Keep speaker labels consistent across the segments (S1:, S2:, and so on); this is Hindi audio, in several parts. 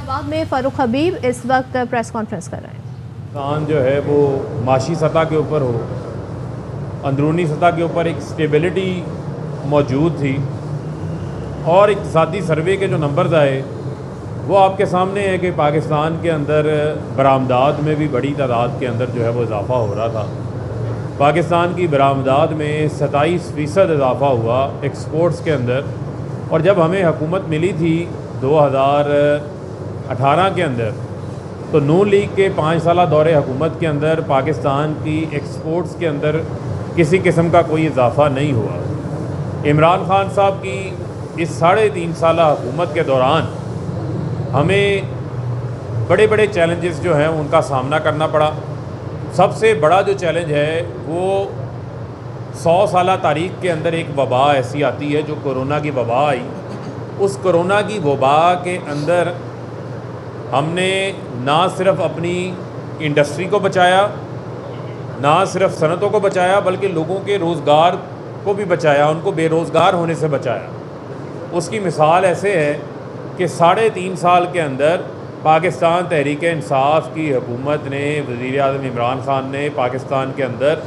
S1: इस्लामाबाद में फ़ारूक हबीब इस वक्त प्रेस कॉन्फ्रेंस कर रहे हैं।
S2: पाकिस्तान जो है वो माशी सतह के ऊपर हो, अंदरूनी सतह के ऊपर एक स्टेबिलिटी मौजूद थी और इक़्तिसादी सर्वे के जो नंबर्स आए वो आपके सामने है कि पाकिस्तान के अंदर बरामदात में भी बड़ी तादाद के अंदर जो है वो इजाफ़ा हो रहा था। पाकिस्तान की बरामदात में 27% इजाफ़ा हुआ एक्सपोर्ट्स के अंदर। और जब हमें हुकूमत मिली थी 2018 के अंदर, तो नून लीग के 5 साल दौरे हुकूमत के अंदर पाकिस्तान की एक्सपोर्ट्स के अंदर किसी किस्म का कोई इजाफ़ा नहीं हुआ। इमरान खान साहब की इस 3.5 साल हुकूमत के दौरान हमें बड़े बड़े चैलेंजेस जो हैं उनका सामना करना पड़ा। सबसे बड़ा जो चैलेंज है वो 100 साल तारीख़ के अंदर एक वबा ऐसी आती है जो कोरोना की वबा आई। उस कोरोना की वबा के अंदर हमने ना सिर्फ अपनी इंडस्ट्री को बचाया, ना सिर्फ सनतों को बचाया, बल्कि लोगों के रोज़गार को भी बचाया, उनको बेरोज़गार होने से बचाया। उसकी मिसाल ऐसे है कि 3.5 साल के अंदर पाकिस्तान तहरीक इंसाफ की हुकूमत ने, वज़ीर आज़म इमरान खान ने पाकिस्तान के अंदर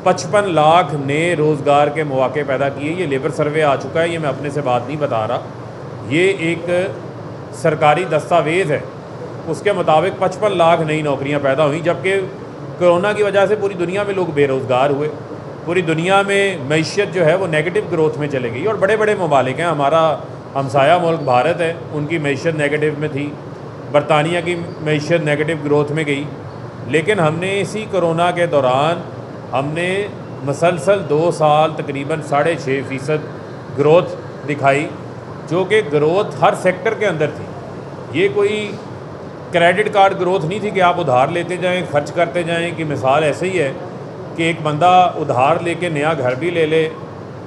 S2: 55 लाख नए रोज़गार के मौके पैदा किए। ये लेबर सर्वे आ चुका है, ये मैं अपने से बात नहीं बता रहा, ये एक सरकारी दस्तावेज़ है। उसके मुताबिक 55 लाख नई नौकरियां पैदा हुई, जबकि कोरोना की वजह से पूरी दुनिया में लोग बेरोज़गार हुए। पूरी दुनिया में मईशत जो है वो नेगेटिव ग्रोथ में चले गई। और बड़े बड़े ममालिक हैं, हमारा हमसाया मुल्क भारत है, उनकी मईशत नेगेटिव में थी, बरतानिया की मईशत नेगेटिव ग्रोथ में गई। लेकिन हमने इसी कोरोना के दौरान हमने मसलसल 2 साल तकरीबन 6.5% ग्रोथ दिखाई, जो कि ग्रोथ हर सेक्टर के अंदर थी। ये कोई क्रेडिट कार्ड ग्रोथ नहीं थी कि आप उधार लेते जाएं, खर्च करते जाएं। कि मिसाल ऐसे ही है कि एक बंदा उधार लेके नया घर भी ले ले,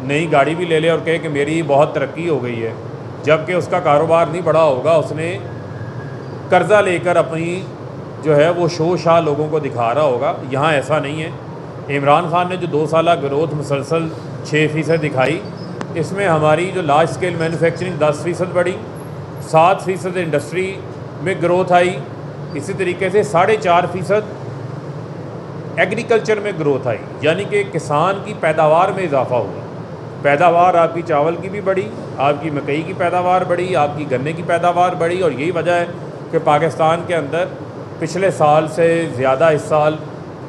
S2: नई गाड़ी भी ले ले और कहे कि मेरी बहुत तरक्की हो गई है, जबकि उसका कारोबार नहीं बढ़ा होगा, उसने कर्ज़ा लेकर अपनी जो है वो शो शाह लोगों को दिखा रहा होगा। यहाँ ऐसा नहीं है। इमरान खान ने जो 2 साल ग्रोथ मुसलसल 6% दिखाई, इसमें हमारी जो लार्ज स्केल मैन्युफैक्चरिंग 10% बढ़ी, 7% इंडस्ट्री में ग्रोथ आई, इसी तरीके से 4.5% एग्रीकल्चर में ग्रोथ आई, यानी कि किसान की पैदावार में इजाफा हुआ। पैदावार आपकी चावल की भी बढ़ी, आपकी मकई की पैदावार बढ़ी, आपकी गन्ने की पैदावार बढ़ी। और यही वजह है कि पाकिस्तान के अंदर पिछले साल से ज़्यादा इस साल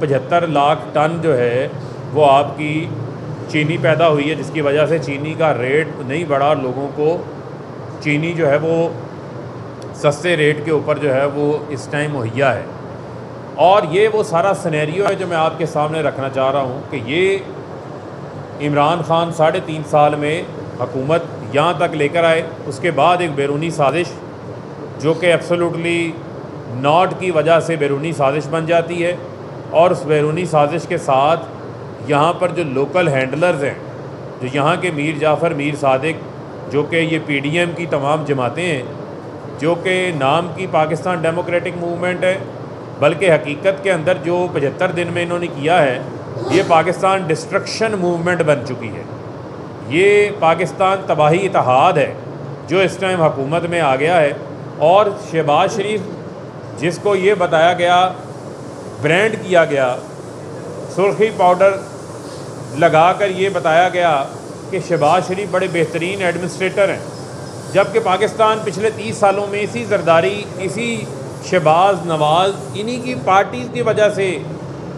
S2: 75 लाख टन जो है वो आपकी चीनी पैदा हुई है, जिसकी वजह से चीनी का रेट नहीं बढ़ा। लोगों को चीनी जो है वो सस्ते रेट के ऊपर जो है वो इस टाइम मुहैया है। और ये वो सारा सिनेरियो है जो मैं आपके सामने रखना चाह रहा हूँ कि ये इमरान खान 3.5 साल में हुकूमत यहाँ तक लेकर आए। उसके बाद एक बैरूनी साजिश जो कि एब्सोल्युटली नॉट की वजह से बैरूनी साजिश बन जाती है, और उस बैरूनी साजिश के साथ यहाँ पर जो लोकल हैंडलर्स हैं, जो यहाँ के मीर जाफ़र, मीर सादिक, जो कि ये PDM की तमाम जमातें हैं, जो कि नाम की पाकिस्तान डेमोक्रेटिक मूवमेंट है, बल्कि हकीकत के अंदर जो 75 दिन में इन्होंने किया है, ये पाकिस्तान डिस्ट्रक्शन मूवमेंट बन चुकी है। ये पाकिस्तान तबाही इत्तेहाद है जो इस टाइम हुकूमत में आ गया है। और शहबाज शरीफ, जिसको ये बताया गया, ब्रांड किया गया, सुर्खी पाउडर लगाकर ये बताया गया कि शहबाज शरीफ बड़े बेहतरीन एडमिनिस्ट्रेटर हैं, जबकि पाकिस्तान पिछले 30 सालों में इसी जरदारी, इसी शहबाज, नवाज़, इन्हीं की पार्टीज़ की वजह से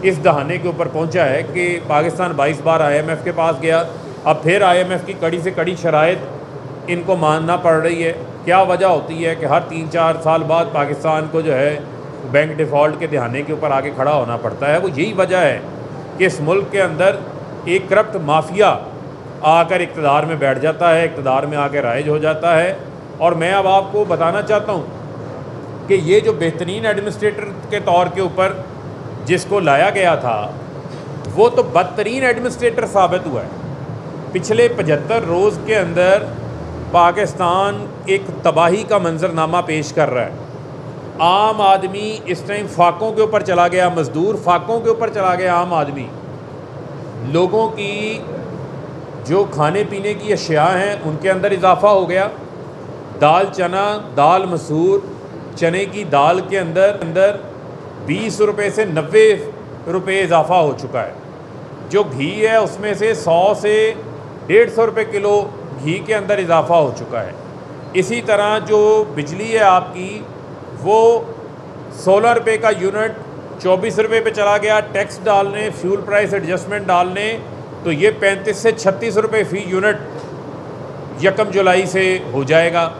S2: इस दहाने के ऊपर पहुंचा है कि पाकिस्तान 22 बार IMF के पास गया। अब फिर IMF की कड़ी से कड़ी शराइत इनको मानना पड़ रही है। क्या वजह होती है कि हर 3-4 साल बाद पाकिस्तान को जो है बैंक डिफ़ॉल्ट के दहाने के ऊपर आके खड़ा होना पड़ता है। वो यही वजह है कि इस मुल्क के अंदर एक करप्ट माफिया आकर इक़्तिदार में बैठ जाता है, इक़्तिदार में आकर राइज हो जाता है। और मैं अब आपको बताना चाहता हूँ कि ये जो बेहतरीन एडमिनिस्ट्रेटर के तौर के ऊपर जिसको लाया गया था, वो तो बदतरीन एडमिनिस्ट्रेटर साबित हुआ है। पिछले 75 रोज़ के अंदर पाकिस्तान एक तबाही का मंजरनामा पेश कर रहा है। आम आदमी इस टाइम फाकों के ऊपर चला गया, मज़दूर फाकों के ऊपर चला गया। आम आदमी, लोगों की जो खाने पीने की अशिया हैं उनके अंदर इजाफ़ा हो गया। दाल चना, दाल मसूर, चने की दाल के अंदर 20 रुपये से 90 रुपये इजाफ़ा हो चुका है। जो घी है उसमें से 100 से 150 रुपये किलो घी के अंदर इजाफ़ा हो चुका है। इसी तरह जो बिजली है आपकी वो 16 रुपये का यूनिट 24 रुपये पे चला गया। टैक्स डालने, फ्यूल प्राइस एडजस्टमेंट डालने तो ये 35 से 36 रुपये फ़ी यूनिट 1 जुलाई से हो जाएगा।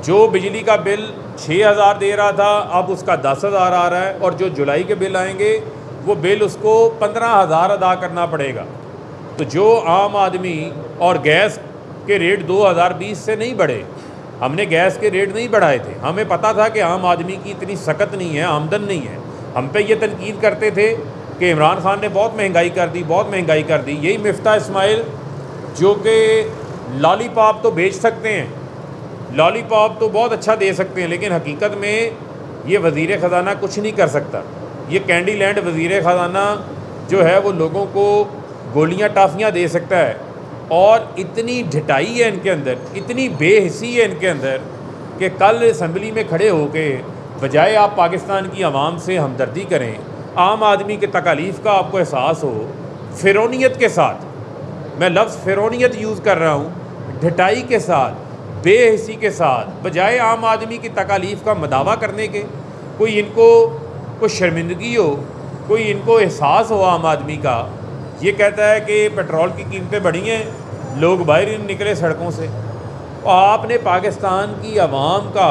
S2: जो बिजली का बिल 6,000 दे रहा था अब उसका 10,000 आ रहा है, और जो जुलाई के बिल आएंगे वो बिल उसको 15,000 अदा करना पड़ेगा। तो जो आम आदमी, और गैस के रेट 2020 से नहीं बढ़े, हमने गैस के रेट नहीं बढ़ाए थे। हमें पता था कि आम आदमी की इतनी सकत नहीं है, आमदन नहीं है। हम पे ये तनकीद करते थे कि इमरान खान ने बहुत महंगाई कर दी, बहुत महंगाई कर दी। यही मिफ्ता इस्माइल जो कि लॉलीपॉप तो बेच सकते हैं, लॉलीपॉप तो बहुत अच्छा दे सकते हैं, लेकिन हकीकत में ये वज़ीर ख़जाना कुछ नहीं कर सकता। ये कैंडी लैंड वज़ीर ख़जाना जो है वो लोगों को गोलियां टाफियां दे सकता है। और इतनी ढिटाई है इनके अंदर, इतनी बेहिसी है इनके अंदर कि कल असम्बली में खड़े होके बजाय आप पाकिस्तान की आवाम से हमदर्दी करें, आम आदमी के तकालीफ का आपको एहसास हो, फ़िरौनियत के साथ, मैं लफ्ज़ फ़िरौनियत यूज़ कर रहा हूँ, ढिटाई के साथ, बेहिसी के साथ, बजाय आम आदमी की तकालीफ का मदावा करने के, कोई इनको कोई शर्मिंदगी हो, कोई इनको एहसास हो आम आदमी का। ये कहता है कि पेट्रोल की कीमतें बढ़ी हैं, लोग बाहर ही निकले सड़कों से। और आपने पाकिस्तान की आवाम का,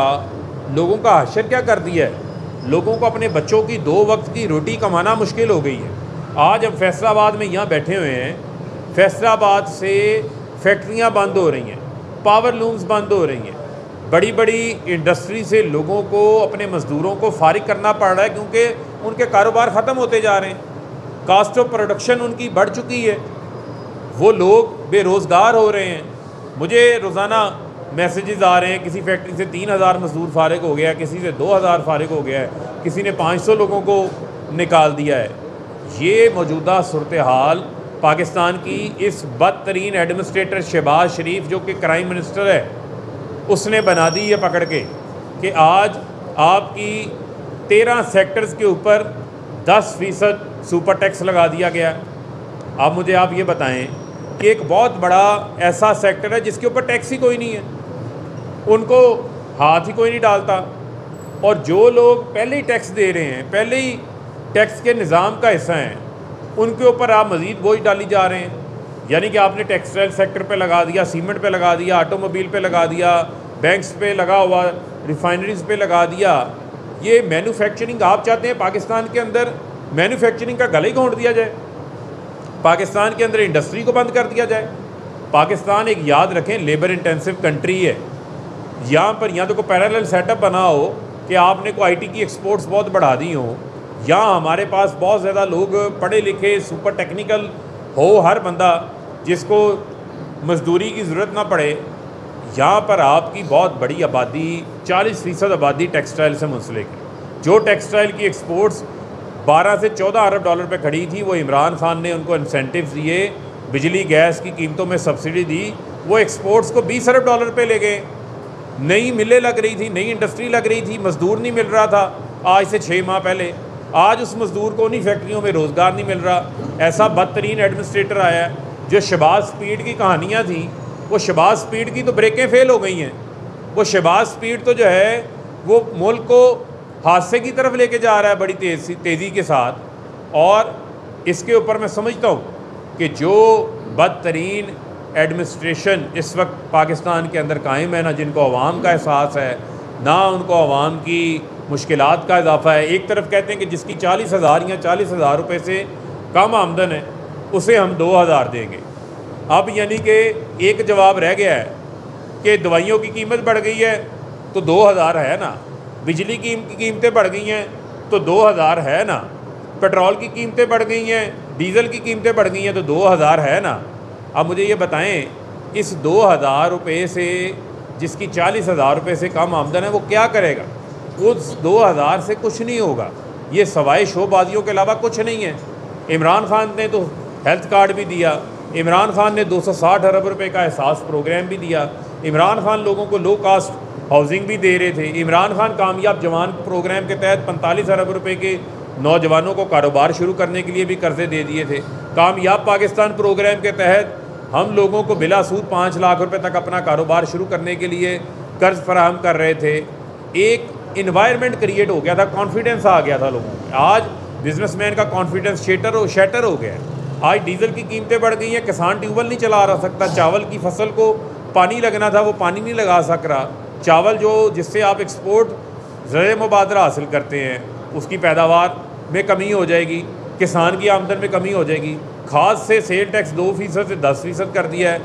S2: लोगों का हशर क्या कर दिया है। लोगों को अपने बच्चों की 2 वक्त की रोटी कमाना मुश्किल हो गई है। आज हम फैसलाबाद में यहाँ बैठे हुए हैं, फैसलाबाद से फैक्ट्रियाँ बंद हो रही हैं, पावर लूम्स बंद हो रही हैं, बड़ी बड़ी इंडस्ट्री से लोगों को, अपने मज़दूरों को फारिग करना पड़ रहा है क्योंकि उनके कारोबार ख़त्म होते जा रहे हैं। कास्ट ऑफ प्रोडक्शन उनकी बढ़ चुकी है, वो लोग बेरोज़गार हो रहे हैं। मुझे रोज़ाना मैसेजेस आ रहे हैं, किसी फैक्ट्री से 3,000 मज़दूर फारिग हो गया, किसी से 2,000 फारिग हो गया है, किसी ने 500 लोगों को निकाल दिया है। ये मौजूदा सूरत हाल पाकिस्तान की इस बदतरीन एडमिनिस्ट्रेटर शहबाज शरीफ जो कि क्राइम मिनिस्टर है, उसने बना दी है पकड़ के कि आज आपकी 13 सेक्टर्स के ऊपर 10% सुपर टैक्स लगा दिया गया। अब मुझे आप ये बताएं कि एक बहुत बड़ा ऐसा सेक्टर है जिसके ऊपर टैक्स ही कोई नहीं है, उनको हाथ ही कोई नहीं डालता, और जो लोग पहले ही टैक्स दे रहे हैं, पहले ही टैक्स के निज़ाम का हिस्सा हैं, उनके ऊपर आप मज़ीद बोझ डाली जा रहे हैं। यानी कि आपने टेक्सटाइल सेक्टर पे लगा दिया, सीमेंट पे लगा दिया, ऑटोमोबाइल पे लगा दिया, बैंक्स पे लगा हुआ, रिफाइनरीज पे लगा दिया। ये मैन्युफैक्चरिंग आप चाहते हैं पाकिस्तान के अंदर मैन्युफैक्चरिंग का गला ही घोंट दिया जाए, पाकिस्तान के अंदर इंडस्ट्री को बंद कर दिया जाए। पाकिस्तान एक याद रखें लेबर इंटेंसिव कंट्री है। यहाँ पर या तो कोई पैरेलल सेटअप बना हो कि आपने को आईटी की एक्सपोर्ट्स बहुत बढ़ा दी हो, यहाँ हमारे पास बहुत ज़्यादा लोग पढ़े लिखे सुपर टेक्निकल हो, हर बंदा जिसको मजदूरी की ज़रूरत ना पड़े। यहाँ पर आपकी बहुत बड़ी आबादी, 40% आबादी टेक्सटाइल से मुंसलिक है। जो टेक्सटाइल की एक्सपोर्ट्स 12 से 14 अरब डॉलर पे खड़ी थी, वो इमरान खान ने उनको इंसेंटिव्स दिए, बिजली गैस की कीमतों में सब्सिडी दी, वो एक्सपोर्ट्स को 20 अरब डॉलर पे ले गए। नई मिलें लग रही थी, नई इंडस्ट्री लग रही थी, मज़दूर नहीं मिल रहा था आज से 6 माह पहले। आज उस मज़दूर को उन्हीं फैक्ट्रियों में रोज़गार नहीं मिल रहा। ऐसा बदतरीन एडमिनिस्ट्रेटर आया है। जो शहबाज स्पीड की कहानियाँ थी, वो शहबाज स्पीड की तो ब्रेकें फ़ेल हो गई हैं। वो शहबाज स्पीड तो जो है वो मुल्क को हादसे की तरफ लेके जा रहा है बड़ी तेज़ी के साथ। और इसके ऊपर मैं समझता हूँ कि जो बदतरीन एडमिनिस्ट्रेशन इस वक्त पाकिस्तान के अंदर कायम है, ना जिनको अवाम का एहसास है, ना उनको अवाम की मुश्किलात का इजाफा है। एक तरफ कहते हैं कि जिसकी 40,000 या 40,000 रुपये से कम आमदन है उसे हम 2,000 देंगे। अब यानी कि एक जवाब रह गया है कि दवाइयों की कीमत बढ़ गई है तो 2,000 है ना, बिजली की कीमतें बढ़ गई हैं तो 2,000 है ना, पेट्रोल की कीमतें बढ़ गई हैं, डीज़ल की कीमतें बढ़ गई हैं तो 2,000 है ना। अब मुझे ये बताएं, इस 2,000 रुपये से जिसकी 40,000 रुपये से कम आमदन है वो क्या करेगा? उस 2,000 से कुछ नहीं होगा। ये सवाए शोबाजियों के अलावा कुछ नहीं है। इमरान खान ने तो हेल्थ कार्ड भी दिया, इमरान खान ने 260 अरब रुपए का एहसास प्रोग्राम भी दिया, इमरान खान लोगों को लो कास्ट हाउसिंग भी दे रहे थे। इमरान खान कामयाब जवान प्रोग्राम के तहत 45 अरब रुपए के नौजवानों को कारोबार शुरू करने के लिए भी कर्जे दे दिए थे। कामयाब पाकिस्तान प्रोग्राम के तहत हम लोगों को बिला सूद 5 लाख रुपए तक अपना कारोबार शुरू करने के लिए कर्ज फराहम कर रहे थे। एक इन्वायरमेंट क्रिएट हो गया था, कॉन्फिडेंस आ गया था लोगों में। आज बिजनेसमैन का कॉन्फिडेंस शैटर हो गया है। आज डीजल की कीमतें बढ़ गई हैं, किसान ट्यूबवेल नहीं चला रहा सकता, चावल की फसल को पानी लगना था वो पानी नहीं लगा सक रहा। चावल जो जिससे आप एक्सपोर्ट ज़र मुबादला हासिल करते हैं उसकी पैदावार में कमी हो जाएगी, किसान की आमदन में कमी हो जाएगी। खाद से सेल टैक्स 2% से 10% कर दिया है,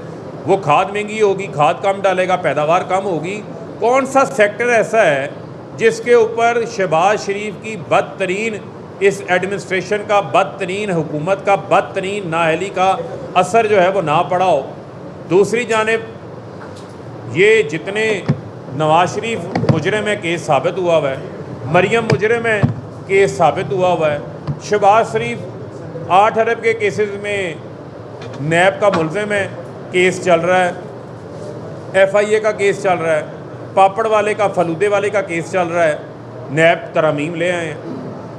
S2: वो खाद महंगी होगी, खाद कम डालेगा, पैदावार कम होगी। कौन सा सेक्टर ऐसा है जिसके ऊपर शहबाज शरीफ की बदतरीन इस एडमिनिस्ट्रेशन का बदतरीन हुकूमत का बदतरीन नाअहली का असर जो है वो ना पड़ा हो। दूसरी जानिब ये जितने नवाज शरीफ मुजरिम है केस साबित हुआ हुआ है, मरियम मुजरिम है केस साबित हुआ हुआ है, शहबाज शरीफ 8 अरब के केसेस में नैब का मुलजिम है, केस चल रहा है, FIA का केस चल रहा है, पापड़ वाले का फलूदे वाले का केस चल रहा है, नैब तरमीम ले आए हैं।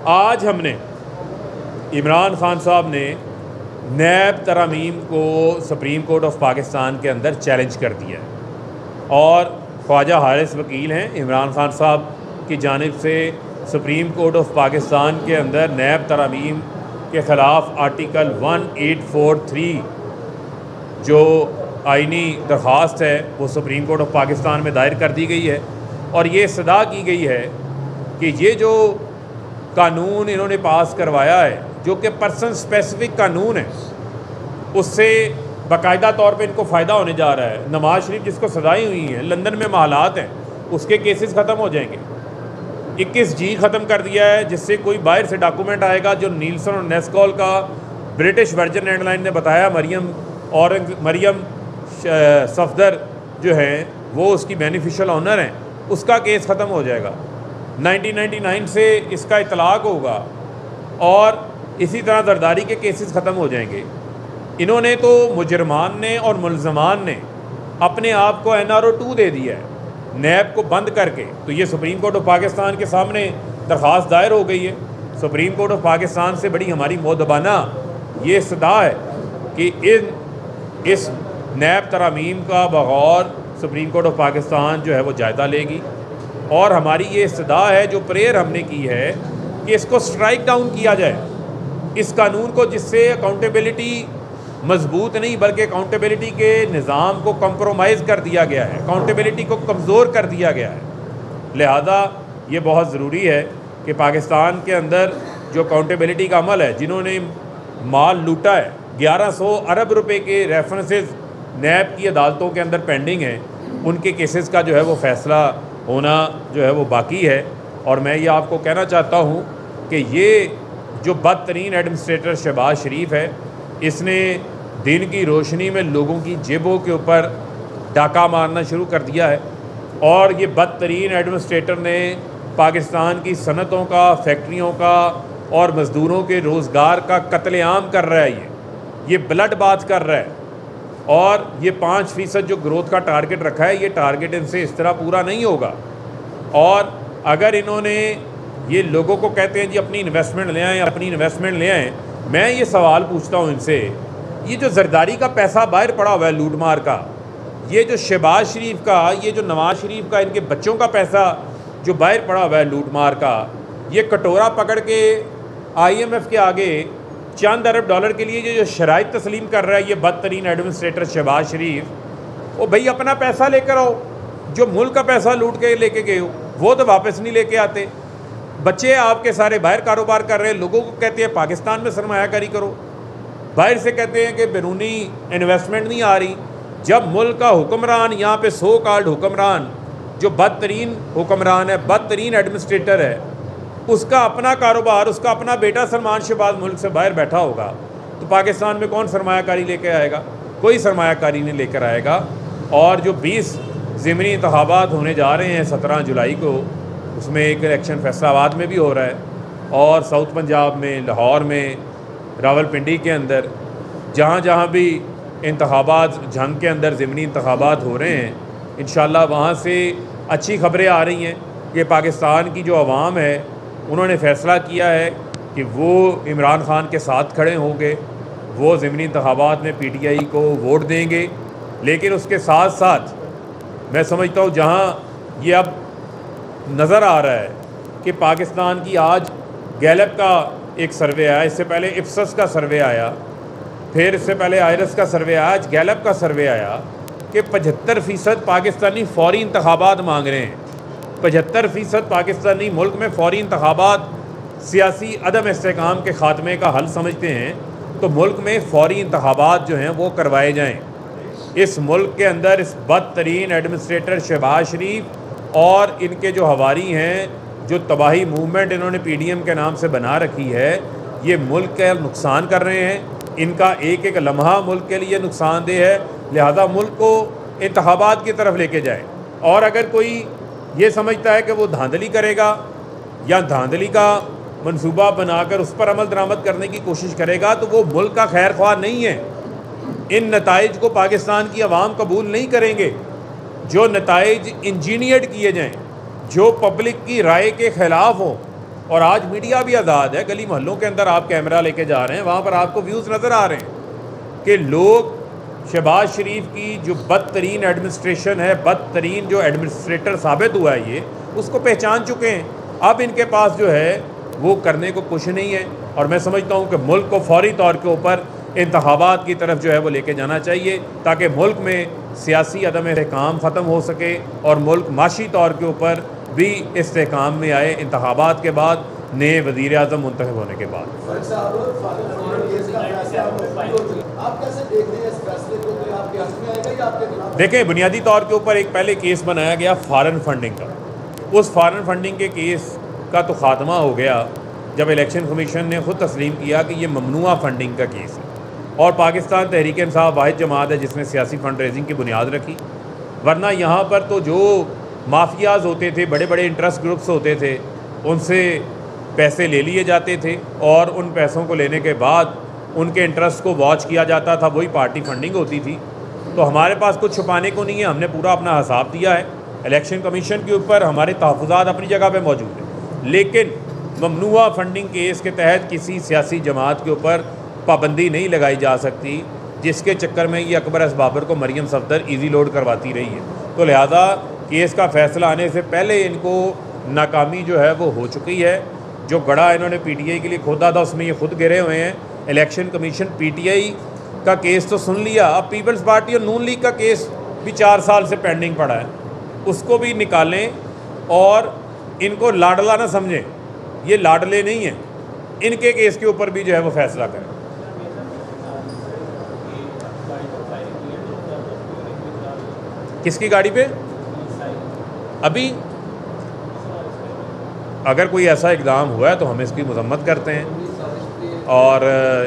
S2: आज हमने इमरान खान साहब ने नैब तरमीम को सुप्रीम कोर्ट ऑफ पाकिस्तान के अंदर चैलेंज कर दिया है और ख्वाजा हारिस वकील हैं इमरान खान साहब की जानिब से सुप्रीम कोर्ट ऑफ पाकिस्तान के अंदर नैब तरमीम के ख़िलाफ़ आर्टिकल 1843 जो आइनी दरख्वास्त है वो सुप्रीम कोर्ट ऑफ पाकिस्तान में दायर कर दी गई है और ये सदा की गई है कि ये जो कानून इन्होंने पास करवाया है जो कि पर्सन स्पेसिफिक कानून है उससे बाकायदा तौर पे इनको फ़ायदा होने जा रहा है। नवाज शरीफ जिसको सजाई हुई हैं, लंदन में महलात हैं, उसके केसेस ख़त्म हो जाएंगे। 21G ख़त्म कर दिया है जिससे कोई बाहर से डॉक्यूमेंट आएगा जो नीलसन और नेस्कॉल का ब्रिटिश वर्जिन एयरलाइन ने बताया मरियम सफदर जो हैं वो उसकी बेनिफिशियल ऑनर हैं, उसका केस ख़त्म हो जाएगा। 1999 से इसका इतलाक़ होगा और इसी तरह जरदारी के केसेस ख़त्म हो जाएंगे। इन्होंने तो मुजरमान ने और मुलजमान ने अपने आप को NRO 2 दे दिया है नैब को बंद करके। तो ये सुप्रीम कोर्ट ऑफ पाकिस्तान के सामने दरख्वास्त दायर हो गई है। सुप्रीम कोर्ट ऑफ पाकिस्तान से बड़ी हमारी मोदबाना ये सदा है कि इस नैब तरमीम का बगौर सुप्रीम कोर्ट ऑफ पाकिस्तान जो है वो जायज़ा लेगी और हमारी ये इस्तदा है जो प्रेयर हमने की है कि इसको स्ट्राइक डाउन किया जाए, इस कानून को, जिससे अकाउंटेबिलिटी मजबूत नहीं बल्कि अकाउंटेबिलिटी के निज़ाम को कंप्रोमाइज़ कर दिया गया है, अकाउंटेबिलिटी को कमज़ोर कर दिया गया है। लिहाजा ये बहुत ज़रूरी है कि पाकिस्तान के अंदर जो अकाउंटेबिलिटी का अमल है, जिन्होंने माल लूटा है 1100 अरब रुपए के रेफरेंसेस नैब की अदालतों के अंदर पेंडिंग हैं, उनके केसेस का जो है वो फ़ैसला होना जो है वो बाकी है। और मैं ये आपको कहना चाहता हूँ कि ये जो बदतरीन एडमिनिस्ट्रेटर शहबाज शरीफ है, इसने दिन की रोशनी में लोगों की जेबों के ऊपर डाका मारना शुरू कर दिया है और ये बदतरीन एडमिनिस्ट्रेटर ने पाकिस्तान की सनतों का, फैक्ट्रियों का और मज़दूरों के रोज़गार का कत्लेआम कर रहा है। ये ब्लड बाथ कर रहा है और ये 5% जो ग्रोथ का टारगेट रखा है, ये टारगेट इनसे इस तरह पूरा नहीं होगा। और अगर इन्होंने ये लोगों को कहते हैं जी अपनी इन्वेस्टमेंट ले आएँ, अपनी इन्वेस्टमेंट ले आएँ, मैं ये सवाल पूछता हूँ इनसे, ये जो जरदारी का पैसा बाहर पड़ा हुआ है लूट मार का, ये जो शहबाज शरीफ का, ये जो नवाज शरीफ का, इनके बच्चों का पैसा जो बाहर पड़ा हुआ है लूट मार का, ये कटोरा पकड़ के IMF के आगे चंद अरब डॉलर के लिए जो शराइत तस्लीम कर रहा है ये बदतरीन एडमिनिस्ट्रेटर शहबाज शरीफ, वो भाई अपना पैसा लेकर आओ। जो मुल्क का पैसा लूट के लेके गए हो वो तो वापस नहीं लेके आते। बच्चे आपके सारे बाहर कारोबार कर रहे हैं, लोगों को कहते हैं पाकिस्तान में सरमायाकारी करो, बाहर से कहते हैं कि बैरूनी इन्वेस्टमेंट नहीं आ रही। जब मुल्क का हुक्मरान, यहाँ पे सो कॉल्ड हुक्मरान, जो बदतरीन हुक्मरान है, बदतरीन एडमिनिस्ट्रेटर है, उसका अपना कारोबार, उसका अपना बेटा सलमान शहबाज मुल्क से बाहर बैठा होगा, तो पाकिस्तान में कौन सरमायाकारी लेकर आएगा? कोई सरमायाकारी नहीं लेकर आएगा। और जो 20 ज़िमनी इंतखाबात होने जा रहे हैं 17 जुलाई को, उसमें एक इलेक्शन फैसलाबाद में भी हो रहा है और साउथ पंजाब में, लाहौर में, रावलपिंडी के अंदर, जहाँ जहाँ भी इंतखाबात जंग के अंदर ज़िमनी इंतखाबात हो रहे हैं, इंशाअल्लाह वहाँ से अच्छी खबरें आ रही हैं कि पाकिस्तान की जो आवाम है उन्होंने फ़ैसला किया है कि वो इमरान खान के साथ खड़े होंगे, वो ज़िमनी इंतखाबात में PTI को वोट देंगे। लेकिन उसके साथ साथ मैं समझता हूँ जहाँ ये अब नज़र आ रहा है कि पाकिस्तान की आज गैलप का एक सर्वे आया, इससे पहले इफ्सस का सर्वे आया, फिर इससे पहले आयरस का सर्वे आया, आज गैलप का सर्वे आया कि 75% पाकिस्तानी फ़ौरी इंतखाबात मांग रहे हैं। 75% पाकिस्तानी मुल्क में फ़ौरी इंतखाबात सियासी अदम इस्तेहकाम के ख़ात्मे का हल समझते हैं, तो मुल्क में फ़ौरी इंतखाबात जो हैं वो करवाए जाएँ। इस मुल्क के अंदर इस बदतरीन एडमिनिस्ट्रेटर शहबाज शरीफ और इनके जो हवारी हैं, जो तबाही मूवमेंट इन्होंने PDM के नाम से बना रखी है, ये मुल्क का नुकसान कर रहे हैं। इनका एक एक लम्हा मुल्क के लिए नुकसानदेह है, लिहाजा मुल्क को इंतखाबात की तरफ लेके जाए। और अगर कोई ये समझता है कि वो धांधली करेगा या धांधली का मंसूबा बनाकर उस पर अमल दरामद करने की कोशिश करेगा, तो वो मुल्क का खैर ख्वाह नहीं है। इन नताइज को पाकिस्तान की आवाम कबूल नहीं करेंगे। जो नताइज इंजीनियर्ड किए जाएँ, जो पब्लिक की राय के ख़िलाफ़ हों, और आज मीडिया भी आज़ाद है, गली मोहल्लों के अंदर आप कैमरा लेके जा रहे हैं, वहाँ पर आपको व्यूज़ नज़र आ रहे हैं कि लोग शहबाज शरीफ की जो बदतरीन एडमिनिस्ट्रेशन है, बदतरीन जो एडमिनिस्ट्रेटर साबित हुआ है ये, उसको पहचान चुके हैं। अब इनके पास जो है वो करने को कुछ नहीं है। और मैं समझता हूँ कि मुल्क को फौरी तौर के ऊपर इंतखाबात की तरफ जो है वो लेके जाना चाहिए, ताकि मुल्क में सियासी अदम इस्तेहकाम ख़त्म हो सके और मुल्क माशी तौर के ऊपर भी इस्तेहकाम में आए इंतखाबात के बाद, नए वज़ीर आज़म मुंतखब होने के बाद। देखें, बुनियादी तौर के ऊपर एक पहले केस बनाया गया फ़ॉरेन फंडिंग का। उस फ़ॉरेन फंडिंग के केस का तो ख़ात्मा हो गया जब इलेक्शन कमीशन ने ख़ुद तस्लीम किया कि ये ममनुआ फंडिंग का केस है, और पाकिस्तान तहरीक इंसाफ वाहिद जमात है जिसने सियासी फंड रेजिंग की बुनियाद रखी। वरना यहाँ पर तो जो माफियाज होते थे, बड़े बड़े इंटरेस्ट ग्रुप्स होते थे, उनसे पैसे ले लिए जाते थे और उन पैसों को लेने के बाद उनके इंटरेस्ट को वॉच किया जाता था, वही पार्टी फंडिंग होती थी। तो हमारे पास कुछ छुपाने को नहीं है, हमने पूरा अपना हिसाब दिया है। इलेक्शन कमीशन के ऊपर हमारे तहफ़्फ़ुज़ात अपनी जगह पे मौजूद हैं, लेकिन ममनुआ फंडिंग केस के तहत किसी सियासी जमात के ऊपर पाबंदी नहीं लगाई जा सकती, जिसके चक्कर में ये अकबर एस बाबर को मरियम सफदर ईजी लोड करवाती रही है। तो लिहाजा केस का फ़ैसला आने से पहले इनको नाकामी जो है वो हो चुकी है। जो गड़ा इन्होंने PTI के लिए खोदा था उसमें ये खुद गिरे हुए हैं। इलेक्शन कमीशन PTI का केस तो सुन लिया, अब पीपल्स पार्टी और नून लीग का केस भी 4 साल से पेंडिंग पड़ा है, उसको भी निकालें और इनको लाडला ना समझें, ये लाडले नहीं हैं। इनके केस के ऊपर भी जो है वो फैसला करें। किसकी गाड़ी पे? अभी अगर कोई ऐसा इक़दाम हुआ है तो हम इसकी मज़म्मत करते हैं और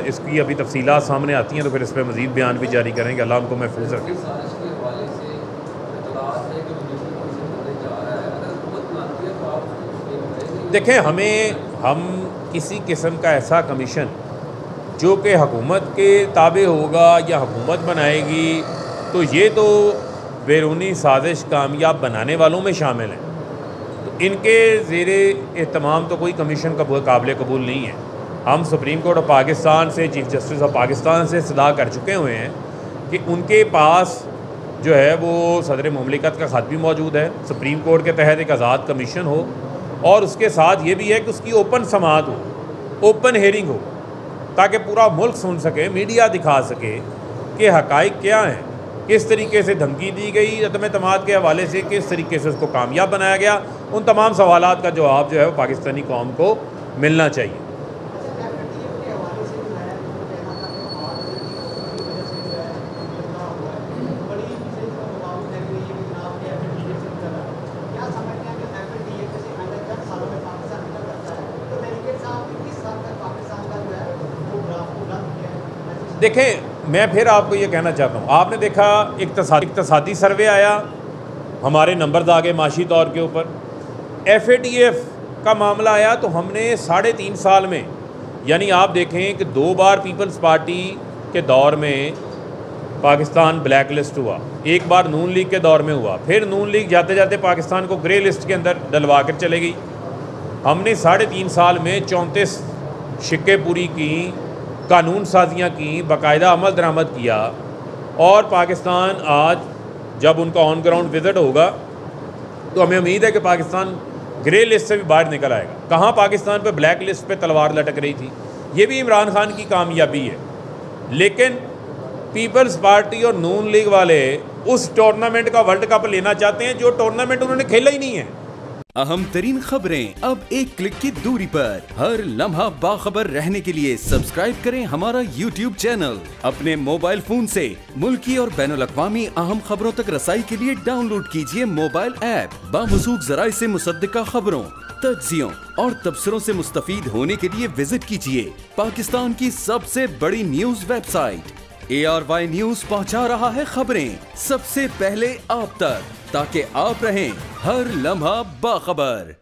S2: इसकी अभी तफसीलात सामने आती हैं तो फिर इस पर मज़ीद बयान भी जारी करेंगे। अल्लाह हमको महफूज रखे। देखें, हम किसी किस्म का ऐसा कमीशन जो कि हुकूमत के ताबे होगा या हुकूमत बनाएगी, तो ये तो बैरूनी साजिश कामयाब बनाने वालों में शामिल हैं, तो इनके ज़ेरे एहतमाम तो कोई कमीशन काबिल कबूल नहीं है। हम सुप्रीम कोर्ट ऑफ पाकिस्तान से, चीफ जस्टिस ऑफ पाकिस्तान से इस्तदा कर चुके हुए हैं कि उनके पास जो है वो सदर मुमलिकत का ख़त भी मौजूद है, सुप्रीम कोर्ट के तहत एक आज़ाद कमीशन हो, और उसके साथ ये भी है कि उसकी ओपन समाअत हो, ओपन हेयरिंग हो, ताकि पूरा मुल्क सुन सके, मीडिया दिखा सके कि हक़ाइक़ क्या हैं, किस तरीके से धमकी दी गई अदम एतमाद के हवाले से, किस तरीके से उसको कामयाब बनाया गया। उन तमाम सवालात का जवाब जो है वो पाकिस्तानी कौम को मिलना चाहिए। देखें, मैं फिर आपको ये कहना चाहता हूँ, आपने देखा इक़्तिसादी सर्वे आया, हमारे नंबर्स आ गए माशी तौर के ऊपर। FATF का मामला आया तो हमने 3.5 साल में, यानी आप देखें कि 2 बार पीपल्स पार्टी के दौर में पाकिस्तान ब्लैक लिस्ट हुआ, एक बार नून लीग के दौर में हुआ, फिर नून लीग जाते जाते पाकिस्तान को ग्रे लिस्ट के अंदर डलवा कर चले गई। हमने 3.5 साल में 34 शिक्के पूरी की, कानून साजियाँ की, बाकायदा अमल दरामद किया, और पाकिस्तान आज जब उनका ऑन ग्राउंड विजिट होगा तो हमें उम्मीद है कि पाकिस्तान ग्रे लिस्ट से भी बाहर निकल आएगा। कहाँ पाकिस्तान पे ब्लैक लिस्ट पे तलवार लटक रही थी, ये भी इमरान खान की कामयाबी है। लेकिन पीपल्स पार्टी और नून लीग वाले उस टूर्नामेंट का वर्ल्ड कप लेना चाहते हैं जो टूर्नामेंट उन्होंने खेला ही नहीं है।
S3: अहम तरीन खबरें अब एक क्लिक की दूरी पर, हर लम्हा बाखबर रहने के लिए सब्सक्राइब करें हमारा YouTube चैनल। अपने मोबाइल फोन से मुल्की और बैनुल अक़वामी अहम खबरों तक रसाई के लिए डाउनलोड कीजिए मोबाइल ऐप। बामसूख जराए से मुसद्दिका खबरों, तज्जियों और तबसरों से मुस्तफीद होने के लिए विजिट कीजिए पाकिस्तान की सबसे बड़ी न्यूज वेबसाइट। ARY न्यूज पहुंचा रहा है खबरें सबसे पहले आप तक, ताकि आप रहें हर लम्हा बाखबर।